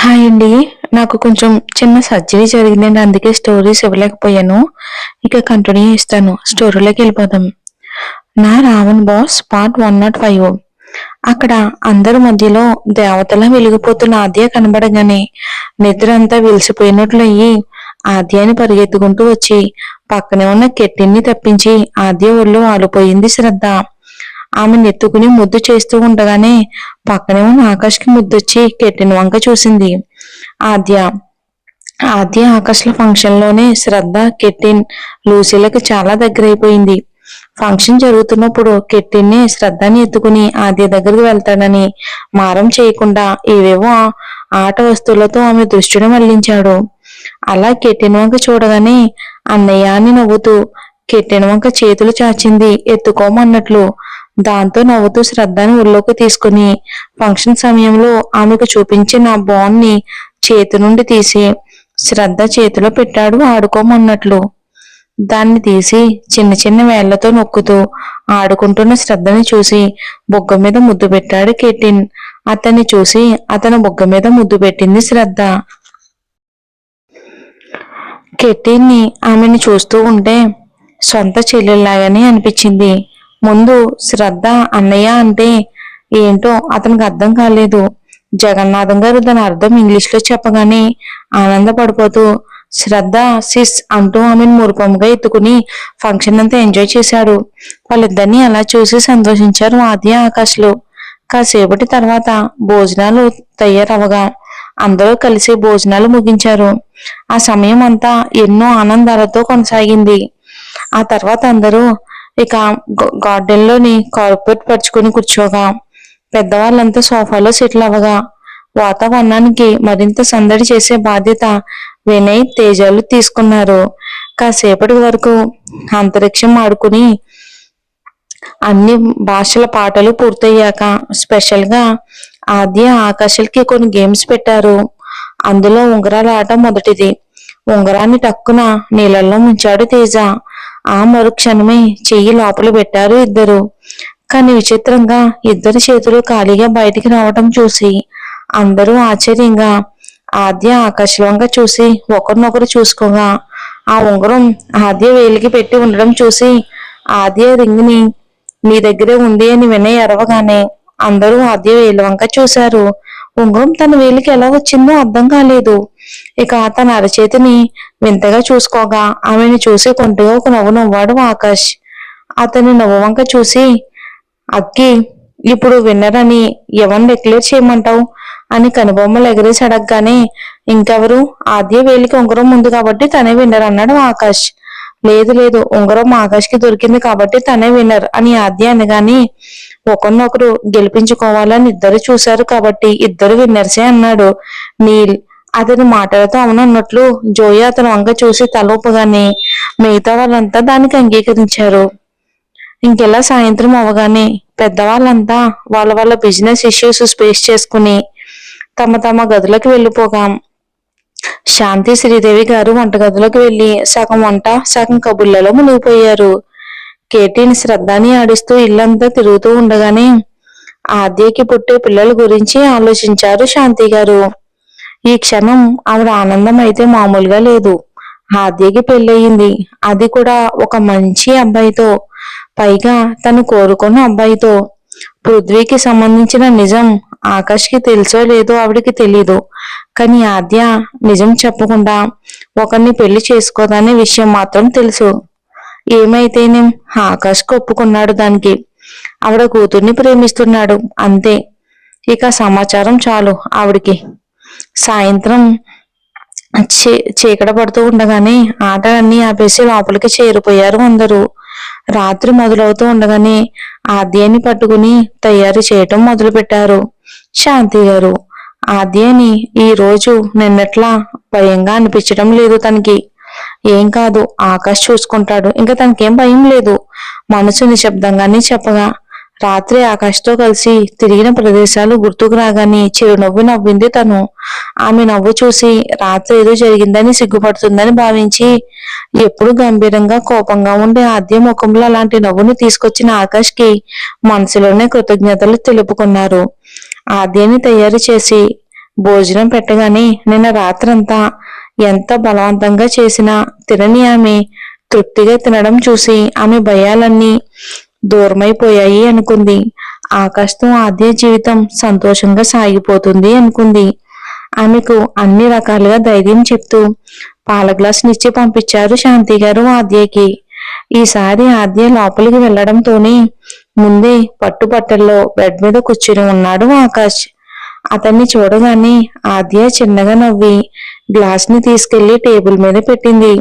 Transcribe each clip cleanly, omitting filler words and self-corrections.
Hi అండి. నాకు కొంచెం చిన్న సర్జరీ జరిగిందండి. అందుకే స్టోరీస్ ఇవ్వలేకపోయాను. ఇక కంటిన్యూ ఇస్తాను. స్టోరీలోకి వెళ్ళిపోదాం. నా రావణ్ బాస్ పార్ట్ 105. అక్కడ అందరి మధ్యలో దేవతలా వెలిగిపోతున్న ఆద్య కనబడగానే నిద్ర అంతా వెలిసిపోయినట్లు అయ్యి ఆద్యాని పరిగెత్తుకుంటూ వచ్చి పక్కనే ఉన్న కెట్టిని తప్పించి ఆద్య ఒళ్ళో ఆడిపోయింది శ్రద్ధ. ఆమెను ఎత్తుకుని ముద్దు చేస్తూ ఉండగానే పక్కనే ఉన్న ఆకాష్కి ముద్దొచ్చి కెట్టిన వంక చూసింది ఆద్య. ఆకాష్ల ఫంక్షన్ లోనే శ్రద్ధ, కెట్టిన్, లూసీలకు చాలా దగ్గరైపోయింది. ఫంక్షన్ జరుగుతున్నప్పుడు కెట్టిన్ని శ్రద్ధని ఎత్తుకుని ఆద్య దగ్గరికి వెళ్తాడని మారం చేయకుండా ఏవేవో ఆట వస్తువులతో ఆమె దృష్టిని మళ్లించాడు. అలా కెట్టిన వంక చూడగానే అన్నయ్య అని నవ్వుతూ కెట్టిన వంక చేతులు చాచింది ఎత్తుకోమన్నట్లు. దాంతో నవ్వుతూ శ్రద్ధని ఒళ్ళోకి తీసుకుని ఫంక్షన్ సమయంలో ఆమెకు చూపించిన బాండ్ని చేతి నుండి తీసి శ్రద్ధ చేతిలో పెట్టాడు ఆడుకోమన్నట్లు. దాన్ని తీసి చిన్న చిన్న వేళ్లతో నొక్కుతూ ఆడుకుంటున్న శ్రద్ధని చూసి బొగ్గ మీద ముద్దు పెట్టాడు కెటిన్. అతన్ని చూసి అతని బొగ్గ మీద ముద్దు పెట్టింది శ్రద్ధ. కెటిన్ని ఆమెను చూస్తూ ఉంటే సొంత చెల్లెల్లాగానే అనిపించింది. ముందు శ్రద్ధ అన్నయ్య అంటే ఏంటో అతనికి అర్థం కాలేదు. జగన్నాథం గారు దాని అర్థం ఇంగ్లీష్ లో చెప్పగానే ఆనందపడిపోతూ శ్రద్ధ సిస్ అంటూ ఆమెను మురిపంగా ఎత్తుకుని ఫంక్షన్ అంతా ఎంజాయ్ చేశాడు. వాళ్ళిద్దరినీ అలా చూసి సంతోషించారు ఆద్య, ఆకాష్లు. కాసేపటి తర్వాత భోజనాలు తయారవగా అందరూ కలిసి భోజనాలు ముగించారు. ఆ సమయం అంతా ఎన్నో ఆనందాలతో కొనసాగింది. ఆ తర్వాత అందరూ ఇక గార్డెన్ లోని కార్పెట్ పరుచుకుని కూర్చోగా పెద్దవాళ్ళంతా సోఫాలో సెటిల్ అవ్వగా వాతావరణానికి మరింత సందడి చేసే బాధ్యత వినయ్, తేజాలు తీసుకున్నారు. కాసేపటి వరకు అంతరిక్షం ఆడుకుని అన్ని భాషల పాటలు పూర్తయ్యాక స్పెషల్ గా ఆద్య, ఆకాశలకి కొన్ని గేమ్స్ పెట్టారు. అందులో ఉంగరాల ఆట మొదటిది. ఉంగరాన్ని టక్కున నీళ్ళల్లో ముంచాడు తేజ. ఆ మరుక్షణమే చెయ్యి లోపల పెట్టారు ఇద్దరు. కానీ విచిత్రంగా ఇద్దరి చేతులు ఖాళీగా బయటికి రావటం చూసి అందరూ ఆశ్చర్యంగా ఆద్య, ఆకాశల వంక చూసి ఒకరినొకరు చూసుకోగా ఆ ఉంగరం ఆద్య వేలికి పెట్టి ఉండడం చూసి ఆద్య రింగ్ ని నీ దగ్గరే ఉంది అని వినయ్ అరవగానే అందరూ ఆద్య వేలి వంక చూశారు. ఉంగరం తన వేలికి ఎలా వచ్చిందో అర్థం కాలేదు. ఇక తన అరచేతిని వింతగా చూసుకోగా ఆమెను చూసి కొంటగా ఒక నవ్వు నవ్వాడు ఆకాష్. అతని నవ్వు వంక చూసి అక్కి ఇప్పుడు విన్నర్ అని ఎవరిని డిక్లేర్ చేయమంటావు అని కనుబొమ్మలు ఎగరేసి అడగగానే ఇంకెవరు, ఆద్య వేలికి ఉంగరం ఉంది కాబట్టి తనే విన్నర్ అన్నాడు ఆకాష్. లేదు లేదు, ఉంగరం ఆకాష్ కి దొరికింది కాబట్టి తనే విన్నర్ అని ఆద్య అనగానే ఒకరినొకరు గెలిపించుకోవాలని ఇద్దరు చూశారు కాబట్టి ఇద్దరు విన్నర్సే అన్నాడు నీల్. అతని మాటలతో అవునన్నట్లు జోయ అతని వంక చూసి తలూపగానే మిగతా వాళ్ళంతా దానికి అంగీకరించారు. ఇంకెలా సాయంత్రం అవగానే పెద్దవాళ్ళంతా వాళ్ళ వాళ్ళ బిజినెస్ ఇష్యూస్ స్పేస్ చేసుకుని తమ తమ గదులకు వెళ్ళిపోగా శాంతి, శ్రీదేవి గారు వంటగదిలోకి వెళ్లి సగం వంట సగం కబుర్లలో మునిగిపోయారు. కేటీని శ్రద్ధని ఆడిస్తూ ఇల్లంతా తిరుగుతూ ఉండగానే ఆద్యకి పుట్టే పిల్లల గురించి ఆలోచించారు శాంతి గారు. ఈ క్షణం ఆవిడ ఆనందం అయితే మామూలుగా లేదు. ఆద్యకి పెళ్ళయింది, అది కూడా ఒక మంచి అబ్బాయితో, పైగా తను కోరుకున్న అబ్బాయితో. పృథ్వీకి సంబంధించిన నిజం ఆకాష్కి తెలుసో లేదో ఆవిడికి తెలీదు. కానీ ఆద్య నిజం చెప్పకుండా ఒకరిని పెళ్లి చేసుకోదనే విషయం మాత్రం తెలుసు. ఏమైతేనేం ఆకాష్కి ఒప్పుకున్నాడు దానికి. ఆవిడ కూతుర్ని ప్రేమిస్తున్నాడు అంతే. ఇక సమాచారం చాలు ఆవిడికి. సాయంత్రం చీకట పడుతూ ఉండగానే ఆటలన్నీ ఆపేసి లోపలికి చేరిపోయారు అందరూ. రాత్రి మొదలవుతూ ఉండగానే ఆద్యని పట్టుకుని తయారు చేయటం మొదలు పెట్టారు శాంతి గారు. ఆద్యని ఈ రోజు నిన్నట్లా భయంగా అనిపించడం లేదు తనకి. ఏం కాదు, ఆకాష్ చూసుకుంటాడు, ఇంకా తనకేం భయం లేదు మనసు నిశ్శబ్దంగానే చెప్పగా రాత్రి ఆకాష్తో కలిసి తిరిగిన ప్రదేశాలు గుర్తుకు రాగానే చిరునవ్వు నవ్వింది తను. ఆమె నవ్వు చూసి రాత్రి ఏదో జరిగిందని సిగ్గుపడుతుందని భావించి ఎప్పుడు గంభీరంగా కోపంగా ఉండే ఆద్య ముఖంలో అలాంటి నవ్వుని తీసుకొచ్చిన ఆకాష్కి మనసులోనే కృతజ్ఞతలు తెలుపుకున్నారు. ఆద్యని తయారు చేసి భోజనం పెట్టగానే నిన్న రాత్రంతా ఎంత బలవంతంగా చేసినా తినని ఆమె తృప్తిగా తినడం చూసి ఆమె భయాలన్నీ దూరమైపోయాయి అనుకుంది. ఆకాష్తో ఆద్య జీవితం సంతోషంగా సాగిపోతుంది అనుకుంది. ఆమెకు అన్ని రకాలుగా ధైర్యం చెప్తూ పాల గ్లాసునిచ్చి పంపించారు శాంతి గారు ఆద్యకి. ఈసారి ఆద్య లోపలికి వెళ్లడంతోనే ముందే పట్టుబట్టల్లో బెడ్ మీద కూర్చుని ఉన్నాడు ఆకాష్. అతన్ని చూడగానే ఆద్య చిన్నగా నవ్వి గ్లాస్ ని తీసుకెళ్లి టేబుల్ మీద పెట్టింది.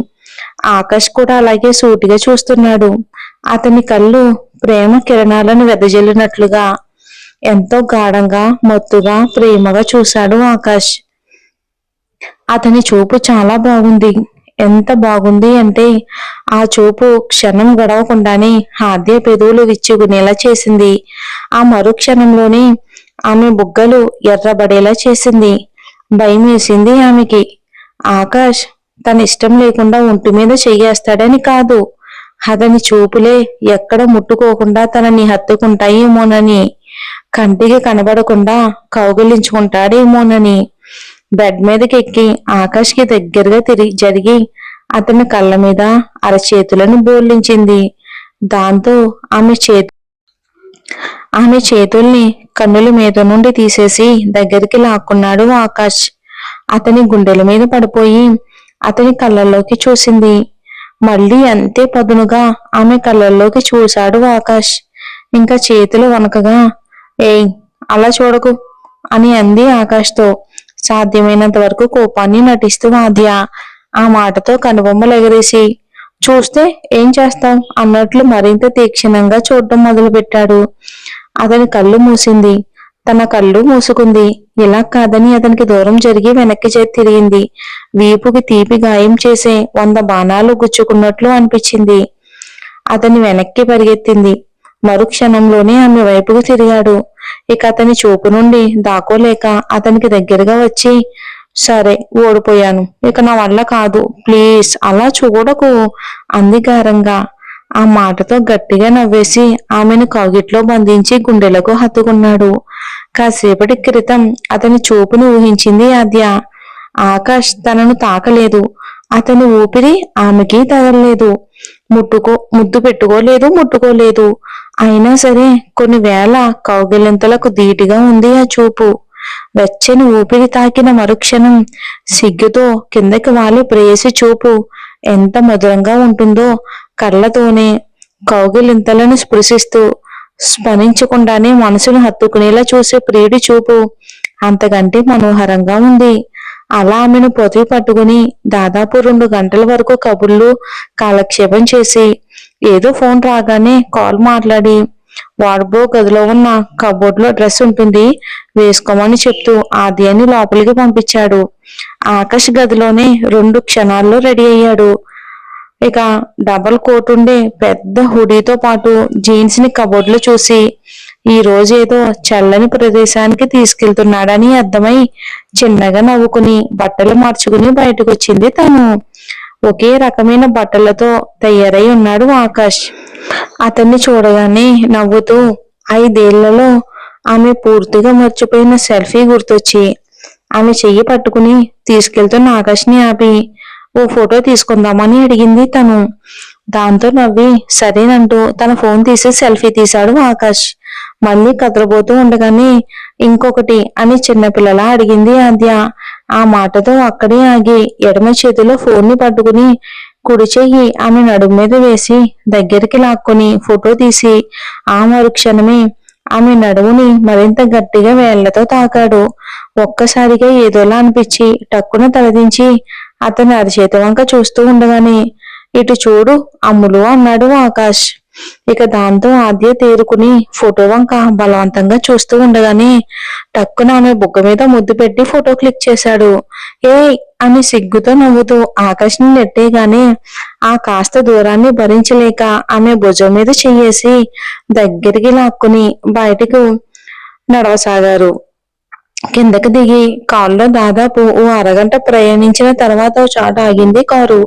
ఆకాష్ కూడా అలాగే సూటిగా చూస్తున్నాడు. అతని కళ్ళు ప్రేమ కిరణాలను వెదజల్లినట్లుగా ఎంతో గాఢంగా మత్తుగా ప్రేమగా చూశాడు ఆకాష్. అతని చూపు చాలా బాగుంది. ఎంత బాగుంది అంటే ఆ చూపు క్షణం గడవకుండానే ఆద్య పెదవులు విచ్చుకునేలా చేసింది. ఆ మరు క్షణంలోనే ఆమె బుగ్గలు ఎర్రబడేలా చేసింది. భయం వేసింది ఆమెకి. ఆకాష్ తన ఇష్టం లేకుండా ఒంటి మీద చెయ్యేస్తాడని కాదు, అతని చూపులే ఎక్కడ ముట్టుకోకుండా తనని హత్తుకుంటాయేమోనని, కంటికి కనబడకుండా కౌగిలించుకుంటాడేమోనని. బెడ్ మీదకి ఎక్కి ఆకాష్కి దగ్గరగా జరిగి అతని కళ్ళ మీద అరచేతులను బోర్లించింది. దాంతో ఆమె చేతుల్ని కన్నుల మీద నుండి తీసేసి దగ్గరికి లాక్కున్నాడు ఆకాష్. అతని గుండెల మీద పడిపోయి అతని కళ్ళల్లోకి చూసింది. మళ్ళీ అంతే పదునుగా ఆమె కళ్ళల్లోకి చూశాడు ఆకాష్. ఇంకా చేతులు వణకగా, ఏయ్ అలా చూడకు అని అంది ఆకాష్తో. సాధ్యమైనంత వరకు కోపాన్ని నటిస్తూ ఆద్య ఆ మాటతో కనుబొమ్మలు ఎగరేసి, చూస్తే ఏం చేస్తాం అన్నట్లు మరింత తీక్షణంగా చూడటం మొదలుపెట్టాడు. అతని కళ్ళు మూసింది. తన కళ్ళు మూసుకుంది. ఇలా కాదని అతనికి దూరం జరిగి వెనక్కి తిరిగింది. వీపుకి తీపి గాయం చేసే 100 బాణాలు గుచ్చుకున్నట్లు అనిపించింది. అతని వెనక్కి పరిగెత్తింది. మరుక్షణంలోనే ఆమె వైపుకు తిరిగాడు. ఇక అతని చూపు నుండి దాకోలేక అతనికి దగ్గరగా వచ్చి, సరే ఓడిపోయాను, ఇక నా వల్ల కాదు, ప్లీజ్ అలా చూడకు అంది గారంగా. ఆ మాటతో గట్టిగా నవ్వేసి ఆమెను కౌగిట్లో బంధించి గుండెలకు హత్తుకున్నాడు. కాసేపటి క్రితం అతని చూపును ఊహించింది ఆద్య. ఆకాష్ తనను తాకలేదు. అతని ఊపిరి ఆమెకి తగలలేదు. ముద్దు ముట్టుకోలేదు. అయినా సరే కొన్ని వేల కౌగిలింతలకు ధీటుగా ఉంది ఆ చూపు. వెచ్చని ఊపిరి తాకిన మరుక్షణం సిగ్గుతో కిందకి వాలి ప్రేయసి చూపు ఎంత మధురంగా ఉంటుందో కళ్ళతోనే కౌగిలింతలను స్పృశిస్తూ స్మరించకుండానే మనసును హత్తుకునేలా చూసే ప్రియుడి చూపు అంతకంటే మనోహరంగా ఉంది. అలా ఆమెను పొదివి పట్టుకుని దాదాపు 2 గంటల వరకు కబుర్లు కాలక్షేపం చేసి ఏదో ఫోన్ రాగానే కాల్ మాట్లాడి వార్డ్రోబ్ గదిలో ఉన్న కబోర్డ్ లో డ్రెస్ ఉంటుంది, వేసుకోమని చెప్తూ ఆద్యాన్ని లోపలికి పంపించాడు. ఆకాష్ గదిలోనే 2 క్షణాల్లో రెడీ అయ్యాడు. ఇక డబల్ కోట్ ఉండే పెద్ద హుడీతో పాటు జీన్స్ ని కబోర్డ్ లో చూసి ఈ రోజు ఏదో చల్లని ప్రదేశానికి తీసుకెళ్తున్నాడని అర్థమై చిన్నగా నవ్వుకుని బట్టలు మార్చుకుని బయటకు వచ్చింది తను. ఒకే రకమైన బట్టలతో తయారై ఉన్నాడు ఆకాష్. అతన్ని చూడగానే నవ్వుతూ 5 ఏళ్లలో ఆమె పూర్తిగా మర్చిపోయిన సెల్ఫీ గుర్తొచ్చి ఆమె చెయ్యి పట్టుకుని తీసుకెళ్తున్న ఆకాష్ని ఆపి ఓ ఫోటో తీసుకుందామని అడిగింది తను. దాంతో నవ్వి సరేనంటూ తన ఫోన్ తీసి సెల్ఫీ తీశాడు ఆకాష్. మళ్ళీ కదలబోతూ ఉండగానే ఇంకొకటి అని చిన్నపిల్లలా అడిగింది ఆద్య. ఆ మాటతో అక్కడే ఆగి ఎడమ చేతిలో ఫోన్ ని పట్టుకుని కుడి చెయ్యి ఆమె నడుము మీద వేసి దగ్గరికి లాక్కొని ఫోటో తీసి ఆ మరుక్షణమే ఆమె నడుముని మరింత గట్టిగా వేళ్లతో తాకాడు. ఒక్కసారిగా ఏదోలా అనిపించి టక్కున తలదించి అతని అరచేతి వంక చూస్తూ ఉండగానే ఇటు చూడు అమ్ములు అన్నాడు ఆకాష్. ఇక దాంతో ఆద్య తేరుకుని ఫోటో వంక బలవంతంగా చూస్తూ ఉండగానే టక్కున ఆమె బుగ్గ మీద ముద్దు పెట్టి ఫోటో క్లిక్ చేశాడు. ఏ అని సిగ్గుతో నవ్వుతూ ఆకాష్ని నెట్టేగానే ఆ కాస్త దూరాన్ని భరించలేక ఆమె భుజం మీద చెయ్యేసి దగ్గరికి లాక్కుని బయటకు నడవసాగారు. కిందకి దిగి కారులో దాదాపు ఓ అరగంట ప్రయాణించిన తర్వాత ఓ చోట ఆగింది కారు.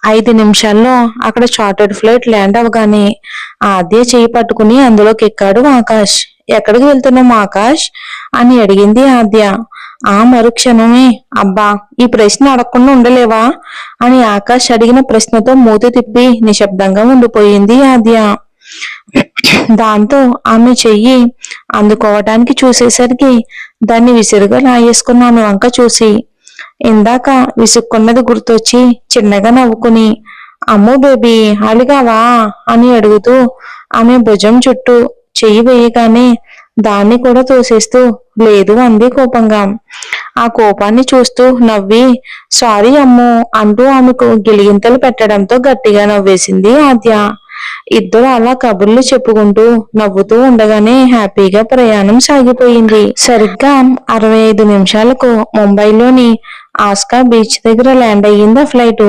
5 నిమిషాల్లో అక్కడ చార్టర్డ్ ఫ్లైట్ ల్యాండ్ అవగానే ఆద్య చేయి పట్టుకుని అందులోకి ఎక్కాడు ఆకాష్. ఎక్కడికి వెళ్తున్నాం ఆకాష్ అని అడిగింది ఆద్య. ఆ మరుక్షణమే అబ్బా ఈ ప్రశ్న అడగకుండా ఉండలేవా అని ఆకాష్ అడిగిన ప్రశ్నతో మూతి తిప్పి నిశ్శబ్దంగా ఉండిపోయింది ఆద్య. దాంతో ఆమె చెయ్యి అందుకోవటానికి చూసేసరికి దాన్ని విసురుగా లాగేసుకున్న ఆమె వంక చూసి ఇందాక విసుక్కున్నది గుర్తొచ్చి చిన్నగా నవ్వుకుని అమ్మో బేబీ అలిగావా అని అడుగుతూ ఆమె భుజం చుట్టూ చెయ్యి వేయగానే దాన్ని కూడా తోసేస్తూ లేదు అంది కోపంగా. ఆ కోపాన్ని చూస్తూ నవ్వి సారీ అమ్మో అంటూ ఆమెకు గిలిగింతలు పెట్టడంతో గట్టిగా నవ్వేసింది ఆద్య. ఇద్దరు అలా కబుర్లు చెప్పుకుంటూ నవ్వుతూ ఉండగానే హ్యాపీగా ప్రయాణం సాగిపోయింది. సరిగ్గా 65 నిమిషాలకు ముంబైలోని ఆస్కా బీచ్ దగ్గర ల్యాండ్ అయ్యింది ఆ ఫ్లైట్.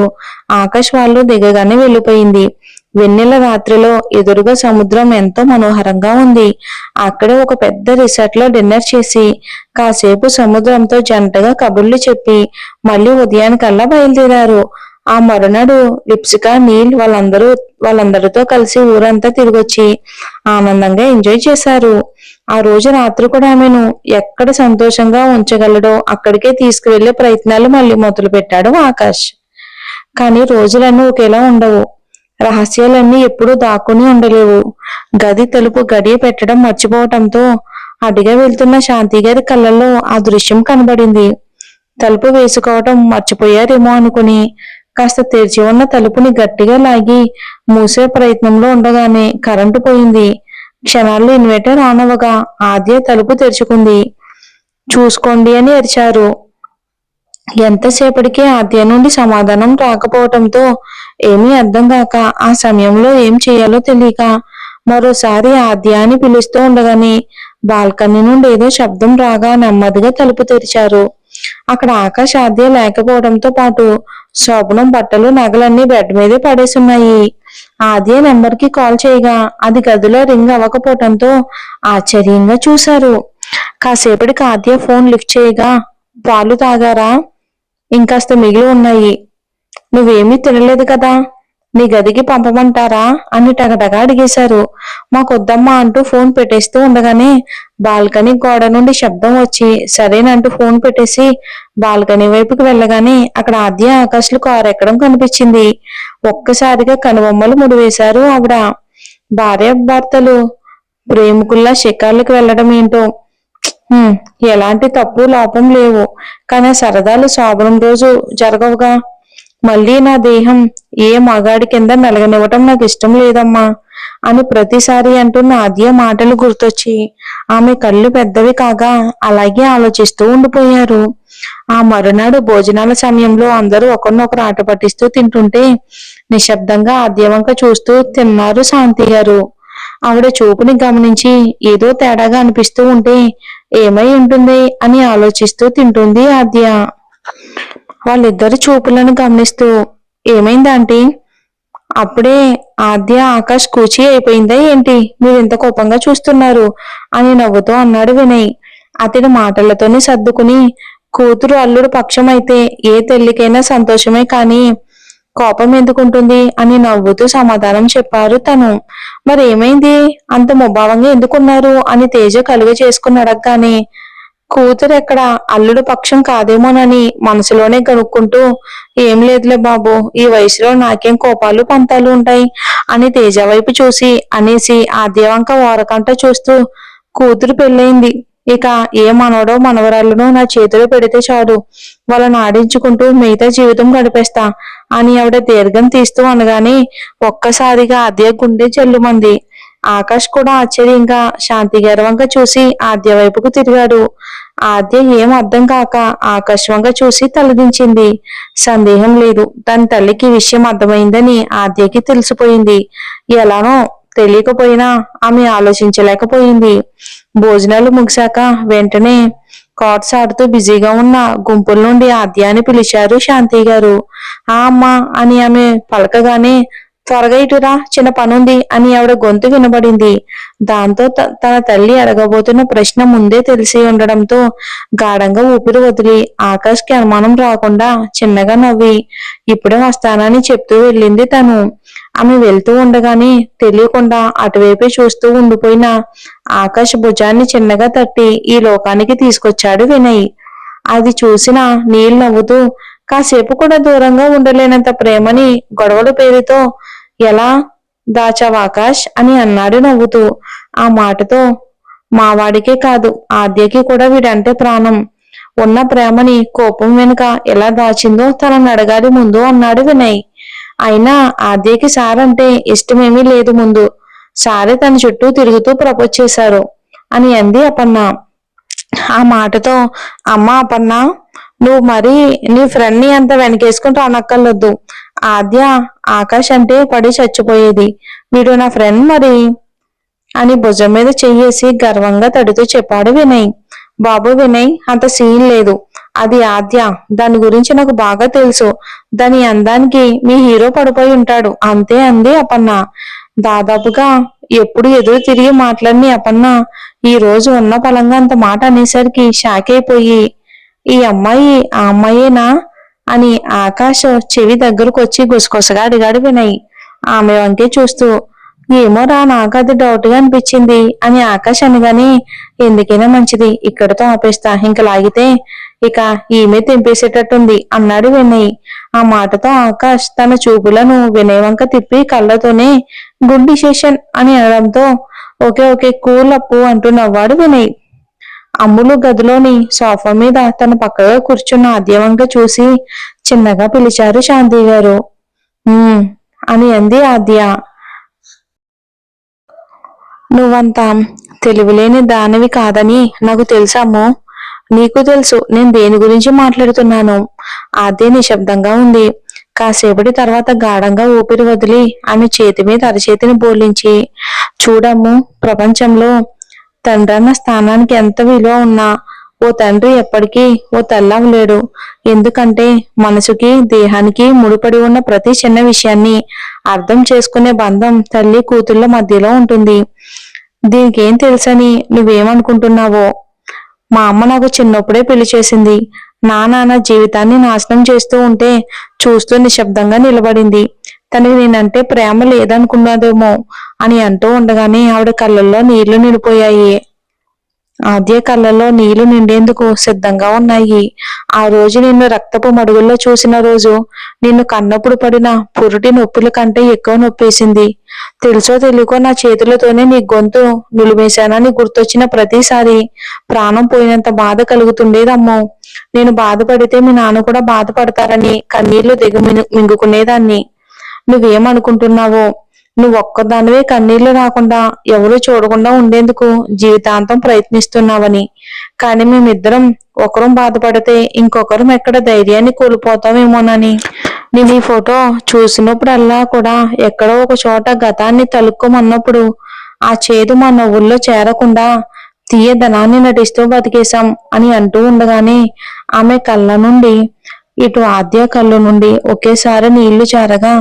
ఆకాష్ వాళ్ళు దిగగానే వెళ్ళిపోయింది. వెన్నెల రాత్రిలో ఎదురుగా సముద్రం ఎంతో మనోహరంగా ఉంది. అక్కడే ఒక పెద్ద రిసార్ట్ లో డిన్నర్ చేసి కాసేపు సముద్రంతో జంటగా కబుర్లు చెప్పి మళ్ళీ ఉదయానికల్లా బయలుదేరారు. ఆ మరునాడు లిప్సికా నీల్ వాళ్ళందరితో కలిసి ఊరంతా తిరిగొచ్చి ఆనందంగా ఎంజాయ్ చేశారు. ఆ రోజు రాత్రి కూడా ఆమెను ఎక్కడ సంతోషంగా ఉంచగలడో అక్కడికే తీసుకువెళ్లే ప్రయత్నాలు మళ్ళీ మొదలు పెట్టాడు ఆకాష్. కానీ రోజులన్నీ ఒకేలా ఉండవు. రహస్యాలన్నీ ఎప్పుడూ దాక్కుని ఉండలేవు. గది తలుపు గడియ పెట్టడం మర్చిపోవటంతో అడిగా వెళ్తున్న శాంతి గారి కళ్ళల్లో ఆ దృశ్యం కనబడింది. తలుపు వేసుకోవటం మర్చిపోయారేమో అనుకుని కాస్త తెరిచి ఉన్న తలుపుని గట్టిగా లాగి మూసే ప్రయత్నంలో ఉండగానే కరెంటు పోయింది. క్షణాల్లో ఇన్వర్టర్ ఆన్ అవ్వగా ఆద్య తలుపు తెరుచుకుంది. చూసుకోండి అని అరిచారు. ఎంతసేపటికి ఆద్య నుండి సమాధానం రాకపోవటంతో ఏమీ అర్థం కాక ఆ సమయంలో ఏం చేయాలో తెలియక మరోసారి ఆద్య అని పిలుస్తూ ఉండగానే బాల్కనీ నుండి ఏదో శబ్దం రాగా నెమ్మదిగా తలుపు తెరిచారు. అక్కడ ఆకాష్ ఆద్య లేకపోవడంతో పాటు శోభనం బట్టలు నగలన్నీ బెడ్ మీదే పడేసున్నాయి. ఆద్య నెంబర్ కి కాల్ చేయగా అది గదిలో రింగ్ అవ్వకపోవడంతో ఆశ్చర్యంగా చూశారు. కాసేపటికి ఆద్య ఫోన్ లిఫ్ట్ చేయగా పాలు తాగారా? ఇంకాస్త మిగిలి ఉన్నాయి. నువ్వేమీ తినలేదు కదా, నీ గదికి పంపమంటారా అని టగటగా అడిగేశారు. మాకొద్దమ్మా అంటూ ఫోన్ పెట్టేస్తూ ఉండగానే బాల్కనీ గోడ నుండి శబ్దం వచ్చి సరేనంటూ ఫోన్ పెట్టేసి బాల్కనీ వైపుకి వెళ్ళగానే అక్కడ ఆద్య ఆకాశ్లు కారు ఎక్కడం కనిపించింది. ఒక్కసారిగా కనుబొమ్మలు ముడివేశారు ఆవిడ. భార్య భర్తలు ప్రేమికుల్లా షికార్లకు వెళ్ళడం ఏంటో, ఎలాంటి తప్పు లోపం లేవు, కానీ సరదాలు శోభనం రోజు జరగవుగా. మళ్ళీ నా దేహం ఏ మగాడి కింద నలగనివ్వటం నాకు ఇష్టం లేదమ్మా అని ప్రతిసారి అంటున్న ఆద్య మాటలు గుర్తొచ్చి ఆమె కళ్ళు పెద్దవి కాగా అలాగే ఆలోచిస్తూ ఉండిపోయారు. ఆ మరునాడు భోజనాల సమయంలో అందరూ ఒకరినొకరు ఆట పట్టిస్తూ తింటుంటే నిశ్శబ్దంగా ఆద్య వంక చూస్తూ తిన్నారు శాంతి గారు. ఆవిడ చూపుని గమనించి ఏదో తేడాగా అనిపిస్తూ ఉంటే ఏమై ఉంటుంది అని ఆలోచిస్తూ తింటుంది ఆద్య. వాళ్ళిద్దరు చూపులను గమనిస్తూ ఏమైంది ఆంటీ, అప్పుడే ఆద్య ఆకాష్ కూచి అయిపోయిందా ఏంటి, మీరు ఇంత కోపంగా చూస్తున్నారు అని నవ్వుతూ అన్నాడు వినయ్. అతడి మాటలతోనే సర్దుకుని కూతురు అల్లుడు పక్షం అయితే ఏ తల్లికైనా సంతోషమే కానీ కోపం ఎందుకుంటుంది అని నవ్వుతూ సమాధానం చెప్పారు తను. మరి ఏమైంది, అంత ముభావంగా ఎందుకున్నారు అని తేజ కలుగ చేసుకుని అడగగానే కూతురు ఎక్కడ అల్లుడు పక్షం కాదేమోనని మనసులోనే కనుక్కుంటూ ఏం లేదులే బాబు, ఈ వయసులో నాకేం కోపాలు పంతాలు ఉంటాయి అని తేజ వైపు చూసి అనేసి ఆద్య వంక ఓరకంట చూస్తూ కూతురు పెళ్ళయింది, ఇక ఏ మనవడో మనవరాళ్ళను నా చేతిలో పెడితే చాలు, వాళ్ళని ఆడించుకుంటూ మిగతా జీవితం గడిపేస్తా అని ఆవిడ దీర్ఘం తీస్తూ అనగానే ఒక్కసారిగా ఆద్య గుండె జల్లుమంది. ఆకాష్ కూడా ఆశ్చర్యంగా శాంతి గారి వంక చూసి ఆద్య వైపుకు తిరిగాడు. ఆద్య ఏం అర్థం కాక ఆకాష్ వంక చూసి తలదించింది. సందేహం లేదు, తన తల్లికి విషయం అర్థమైందని ఆద్యకి తెలిసిపోయింది. ఎలానో తెలియకపోయినా ఆమె ఆలోచించలేకపోయింది. భోజనాలు ముగిశాక వెంటనే కార్డ్స్ ఆడుతూ బిజీగా ఉన్న గుంపుల నుండి ఆద్య అని పిలిచారు శాంతి గారు. ఆ అమ్మా అని ఆమె పలకగానే త్వరగా ఇటురా, చిన్న పనుంది అని ఆవిడ గొంతు వినబడింది. దాంతో తన తల్లి అడగబోతున్న ప్రశ్న ముందే తెలిసి ఉండడంతో గాఢంగా ఊపిరి వదిలి ఆకాష్కి అనుమానం రాకుండా చిన్నగా నవ్వి ఇప్పుడే వస్తానని చెప్తూ వెళ్ళింది తను. ఆమె వెళ్తూ ఉండగానే తెలియకుండా అటువైపే చూస్తూ ఉండిపోయిన ఆకాష్ భుజాన్ని చిన్నగా తట్టి ఈ లోకానికి తీసుకొచ్చాడు వినయ్. అది చూసిన నీళ్ళు నవ్వుతూ కాసేపు కూడా దూరంగా ఉండలేనంత ప్రేమని గొడవల పేరుతో ఎలా దాచావు ఆకాష్ అని అన్నాడు నవ్వుతూ. ఆ మాటతో మావాడికే కాదు ఆద్యకి కూడా వీడంటే ప్రాణం. ఉన్న ప్రేమని కోపం వెనుక ఎలా దాచిందో తనని అడగాలి ముందు అన్నాడు వినయ్. అయినా ఆద్యకి సార్ అంటే ఇష్టమేమీ లేదు ముందు. సారే తన చుట్టూ తిరుగుతూ ప్రపోజ్ చేశారు అని అంది అపర్ణ. ఆ మాటతో అమ్మా అపర్ణ, నువ్వు మరి నీ ఫ్రెండ్ ని అంత వెనకేసుకుంటూ అనక్కర్లొద్దు. ఆద్య ఆకాష్ అంటే పడి చచ్చిపోయేది, వీడు నా ఫ్రెండ్ మరి అని భుజం మీద చెయ్యేసి గర్వంగా తడుతూ చెప్పాడు వినయ్. బాబు వినయ్, అంత సీన్ లేదు. అది ఆద్య, దాని గురించి నాకు బాగా తెలుసు. దాని అందానికి మీ హీరో పడిపోయి ఉంటాడు అంతే అంది అపర్ణ. దాదాపుగా ఎప్పుడు ఎదురు తిరిగి మాట్లాడిని అపర్ణ ఈ రోజు ఉన్న పలంగా అంత మాట అనేసరికి షాక్ అయిపోయి ఈ అమ్మాయి ఆ అమ్మాయేనా అని ఆకాష్ చెవి దగ్గరకు వచ్చి గుసగుసగా అడిగాడు వినయ్ ఆమె వంకే చూస్తూ. ఏమో రా, నాకు అది డౌట్ గా అనిపించింది అని ఆకాష్ అనగానే ఎందుకైనా మంచిది, ఇక్కడతో ఆపేస్తా, ఇంక లాగితే ఇక ఈమె తెంపేసేటట్టుంది అన్నాడు వినయ్. ఆ మాటతో ఆకాష్ తన చూపులను వినయ్ వంక తిప్పి కళ్ళతోనే గుడ్ డిసిషన్ అని అనడంతో ఓకే ఓకే కూల్ అప్పు అంటూ నవ్వాడు వినయ్. అమ్ములు గదిలోని సోఫా మీద తన పక్కగా కూర్చున్న ఆద్య వంక చూసి చిన్నగా పిలిచారు శాంతి గారు. అని అంది ఆద్య. నువ్వంతా తెలివిలేని దానివి కాదని నాకు తెలుసమ్మో. నీకు తెలుసు నేను దేని గురించి మాట్లాడుతున్నాను. ఆద్య నిశ్శబ్దంగా ఉంది. కాసేపటి తర్వాత గాఢంగా ఊపిరి వదిలి ఆమె చేతి మీద అరచేతిని బోర్లించి చూడమ్ము, ప్రపంచంలో తండ్రన్న స్థానానికి ఎంత విలువ ఉన్నా ఓ తండ్రి ఎప్పటికీ ఓ తల్లవలేడు. ఎందుకంటే మనసుకి దేహానికి ముడిపడి ఉన్న ప్రతి చిన్న విషయాన్ని అర్థం చేసుకునే బంధం తల్లి కూతుళ్ళ మధ్యలో ఉంటుంది. దీనికేం తెలుసని నువ్వేమనుకుంటున్నావో. మా అమ్మ నాకు చిన్నప్పుడే పెళ్లి చేసింది. నాన్న జీవితాన్ని నాశనం చేస్తూ ఉంటే చూస్తూ నిశ్శబ్దంగా నిలబడింది. తనకి నేనంటే ప్రేమ లేదనుకున్నదేమో అని అంటూ ఉండగానే ఆవిడ కళ్ళల్లో నీళ్లు నిండిపోయాయి. ఆద్య కళ్ళల్లో నీళ్లు నిండేందుకు సిద్ధంగా ఉన్నాయి. ఆ రోజు నిన్ను రక్తపు మడుగుల్లో చూసిన రోజు నిన్ను కన్నప్పుడు పడిన పురుటి నొప్పుల కంటే ఎక్కువ నొప్పేసింది. తెలుసో తెలియకో నా చేతులతోనే నీ గొంతు నులివేశానని గుర్తొచ్చిన ప్రతిసారి ప్రాణం పోయినంత బాధ కలుగుతుండేదమ్మో. నేను బాధపడితే మీ నాన్న కూడా బాధపడతారని కన్నీళ్లు మింగుకునేదాన్ని. నువ్వేమనుకుంటున్నావో, నువ్వొక్కదానివే కన్నీళ్లు రాకుండా ఎవరూ చూడకుండా ఉండేందుకు జీవితాంతం ప్రయత్నిస్తున్నావని. కానీ మేమిద్దరం ఒకరం బాధపడితే ఇంకొకరం ఎక్కడ ధైర్యాన్ని కోల్పోతామేమోనని. నేను ఈ ఫోటో చూసినప్పుడల్లా కూడా ఎక్కడో ఒక చోట గతాన్ని తలుక్కోమన్నప్పుడు ఆ చేదు మా నవ్వుల్లో చేరకుండా తీయదనాన్ని నటిస్తూ బతికేశాం అని అంటూ ఉండగానే ఆమె కళ్ళ నుండి ఇటు ఆద్య కళ్ళు నుండి ఒకేసారి నీళ్లు చేరగా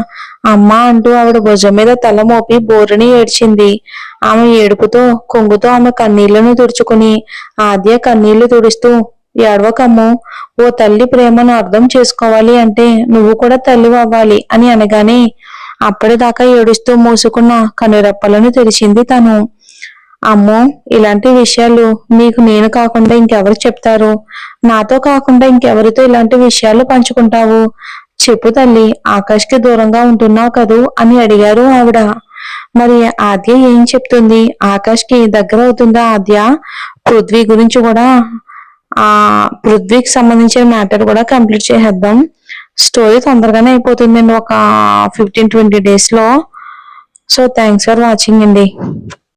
అమ్మా అంటూ ఆవిడ భుజం మీద తల మోపి బోరుని ఏడ్చింది. ఆమె ఏడుపుతో కొంగుతో ఆమె కన్నీళ్లను తుడుచుకుని ఆద్య కన్నీళ్లు తుడుస్తూ ఏడవకమ్ము, ఓ తల్లి ప్రేమను అర్థం చేసుకోవాలి అంటే నువ్వు కూడా తల్లి అవ్వాలి అని అనగానే అప్పటిదాకా ఏడుస్తూ మూసుకున్న కనురెప్పలను తెరిచింది తను. అమ్మో, ఇలాంటి విషయాలు నీకు నేను కాకుండా ఇంకెవరు చెప్తారు? నాతో కాకుండా ఇంకెవరితో ఇలాంటి విషయాలు పంచుకుంటావు? చెప్పు తల్లి, ఆకాష్కి దూరంగా ఉంటున్నావు కదూ అని అడిగారు ఆవిడ. మరి ఆద్య ఏం చెప్తుంది? ఆకాష్కి దగ్గర అవుతుందా ఆద్య? పృథ్వీ గురించి కూడా పృథ్వీకి సంబంధించిన మ్యాటర్ కూడా కంప్లీట్ చేసేద్దాం. స్టోరీ తొందరగానే అయిపోతుందండి, ఒక 15-20 days లో. సో థ్యాంక్స్ ఫర్ వాచింగ్ అండి.